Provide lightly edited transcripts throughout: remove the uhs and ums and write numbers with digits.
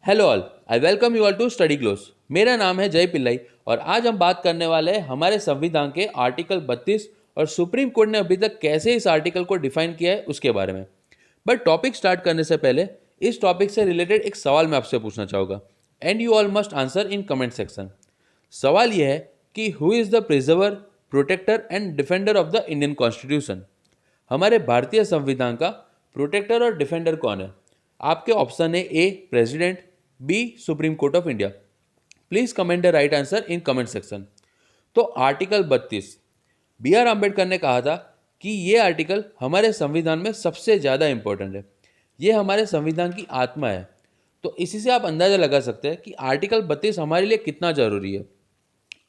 Hello all, I welcome you all to study close. मेरा नाम है जय पिल्लाई और आज हम बात करने वाले हैं हमारे संविधान के आर्टिकल 32 और सुप्रीम कोर्ट ने अभी तक कैसे इस आर्टिकल को डिफाइन किया है उसके बारे में। बट टॉपिक स्टार्ट करने से पहले इस टॉपिक से रिलेटेड एक सवाल मैं आपसे पूछना चाहूँगा and you all must answer in comment section. सवाल यह है कि who is the preserver, protector and defender of the Indian constitution. हमारे भारतीय संविधान का प्रोटेक्टर और डिफेंडर कौन है? आपके ऑप्शन है A president, B supreme court of India. Please comment the right answer in comment section. तो आर्टिकल 32 बी आर अम्बेडकर ने कहा था कि ये आर्टिकल हमारे संविधान में सबसे ज़्यादा इंपॉर्टेंट है, ये हमारे संविधान की आत्मा है। तो इसी से आप अंदाज़ा लगा सकते हैं कि आर्टिकल 32 हमारे लिए कितना ज़रूरी है।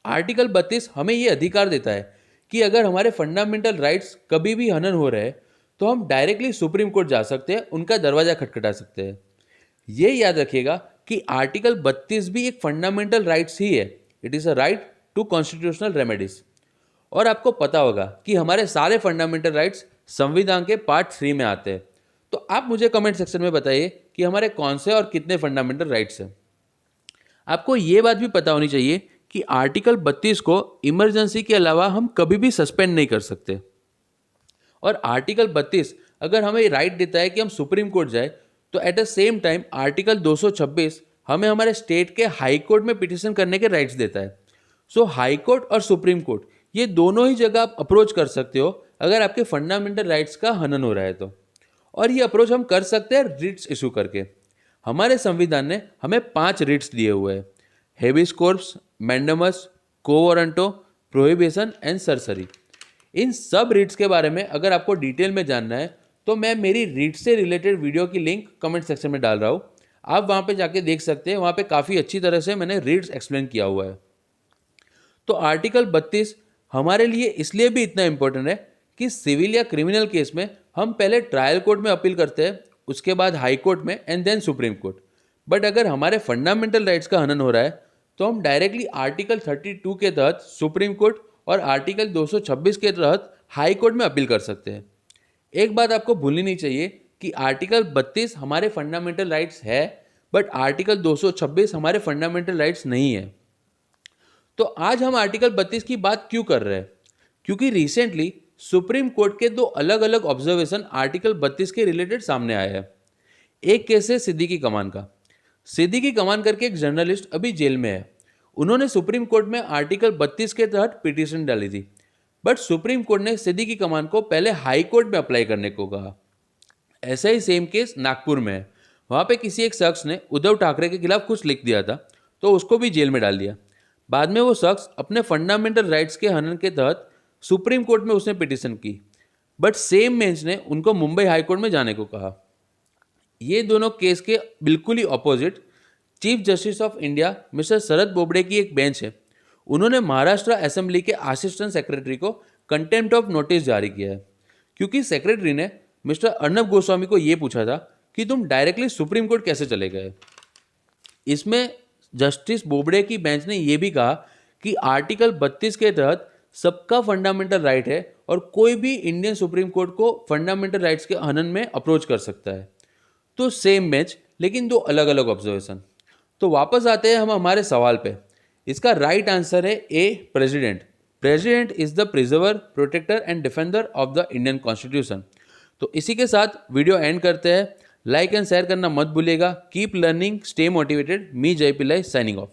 आर्टिकल 32 हमें ये अधिकार देता है कि अगर हमारे फंडामेंटल राइट्स कभी भी हनन हो रहे हैं तो हम डायरेक्टली सुप्रीम कोर्ट जा सकते हैं, उनका दरवाज़ा खटखटा सकते हैं। ये याद रखिएगा कि आर्टिकल 32 भी एक फंडामेंटल राइट्स ही है। It is a right to constitutional remedies. और आपको पता होगा कि हमारे सारे फंडामेंटल राइट्स संविधान के पार्ट 3 में आते हैं। तो आप मुझे कमेंट सेक्शन में बताइए कि हमारे कौन से और कितने फंडामेंटल राइट्स हैं। आपको ये बात भी पता होनी चाहिए कि आर्टिकल 32 को इमरजेंसी के अलावा हम कभी भी सस्पेंड नहीं कर सकते। और आर्टिकल 32 अगर हमें राइट देता है कि हम सुप्रीम कोर्ट जाए, तो at the same time article 226 हमें हमारे स्टेट के हाई कोर्ट में पिटिशन करने के राइट्स देता है। सो हाई कोर्ट और सुप्रीम कोर्ट ये दोनों ही जगह आप अप्रोच कर सकते हो अगर आपके फंडामेंटल राइट्स का हनन हो रहा है तो। और ये अप्रोच हम कर सकते हैं रिट्स इशू करके। हमारे संविधान ने हमें 5 रिट्स दिए हुए हैं: habeas corpus, mandamus, quo warranto, prohibition and certiorari. इन सब रीड्स के बारे में अगर आपको डिटेल में जानना है तो मैं मेरी रीड से रिलेटेड वीडियो की लिंक कमेंट सेक्शन में डाल रहा हूँ। आप वहाँ पे जाके देख सकते हैं, वहाँ पे काफ़ी अच्छी तरह से मैंने रीड्स एक्सप्लेन किया हुआ है। तो आर्टिकल 32 हमारे लिए इसलिए भी इतना इम्पोर्टेंट है कि सिविल या क्रिमिनल केस में हम पहले ट्रायल कोर्ट में अपील करते हैं, उसके बाद हाई कोर्ट में and then supreme court. But अगर हमारे फंडामेंटल राइट्स का हनन हो रहा है तो हम डायरेक्टली आर्टिकल 32 के तहत सुप्रीम कोर्ट और आर्टिकल 226 के तहत हाई कोर्ट में अपील कर सकते हैं। एक बात आपको भूलनी नहीं चाहिए कि आर्टिकल 32 हमारे फंडामेंटल राइट्स है, बट आर्टिकल 226 हमारे फंडामेंटल राइट्स नहीं है। तो आज हम आर्टिकल 32 की बात क्यों कर रहे हैं? क्योंकि रिसेंटली सुप्रीम कोर्ट के 2 अलग अलग ऑब्जर्वेशन आर्टिकल 32 के रिलेटेड सामने आए हैं। एक केस है सिद्दीकी कमान का। सिद्दीकी कमान करके एक जर्नलिस्ट अभी जेल में है। उन्होंने सुप्रीम कोर्ट में आर्टिकल 32 के तहत पिटीशन डाली थी, बट सुप्रीम कोर्ट ने सिद्दीकी कमान को पहले हाई कोर्ट में अप्लाई करने को कहा। ऐसा ही सेम केस नागपुर में है। वहाँ पे किसी एक शख्स ने उद्धव ठाकरे के खिलाफ कुछ लिख दिया था, तो उसको भी जेल में डाल दिया। बाद में वो शख्स अपने फंडामेंटल राइट्स के हनन के तहत सुप्रीम कोर्ट में उसने पिटीशन की, बट सेम बेंच ने उनको मुंबई हाई कोर्ट में जाने को कहा। ये दोनों केस के बिल्कुल ही opposite chief justice of India mister Sharad Bobde की एक बेंच है। उन्होंने महाराष्ट्र असेंबली के असिस्टेंट सेक्रेटरी को कंटेम्प्ट ऑफ नोटिस जारी किया है, क्योंकि सेक्रेटरी ने मिस्टर अर्नब गोस्वामी को ये पूछा था कि तुम डायरेक्टली सुप्रीम कोर्ट कैसे चले गए। इसमें जस्टिस बोबडे की बेंच ने यह भी कहा कि आर्टिकल 32 के तहत सबका फंडामेंटल राइट है और कोई भी इंडियन सुप्रीम कोर्ट को फंडामेंटल राइट्स के हनन में अप्रोच कर सकता है। तो सेम बेंच, लेकिन 2 अलग अलग ऑब्जर्वेशन। तो वापस आते हैं हम हमारे सवाल पे। इसका राइट आंसर है A president. President is the preserver, protector and defender of the Indian constitution. तो इसी के साथ वीडियो एंड करते हैं। लाइक एंड शेयर करना मत भूलिएगा। Keep learning, stay motivated. Me Jay Pillai signing off.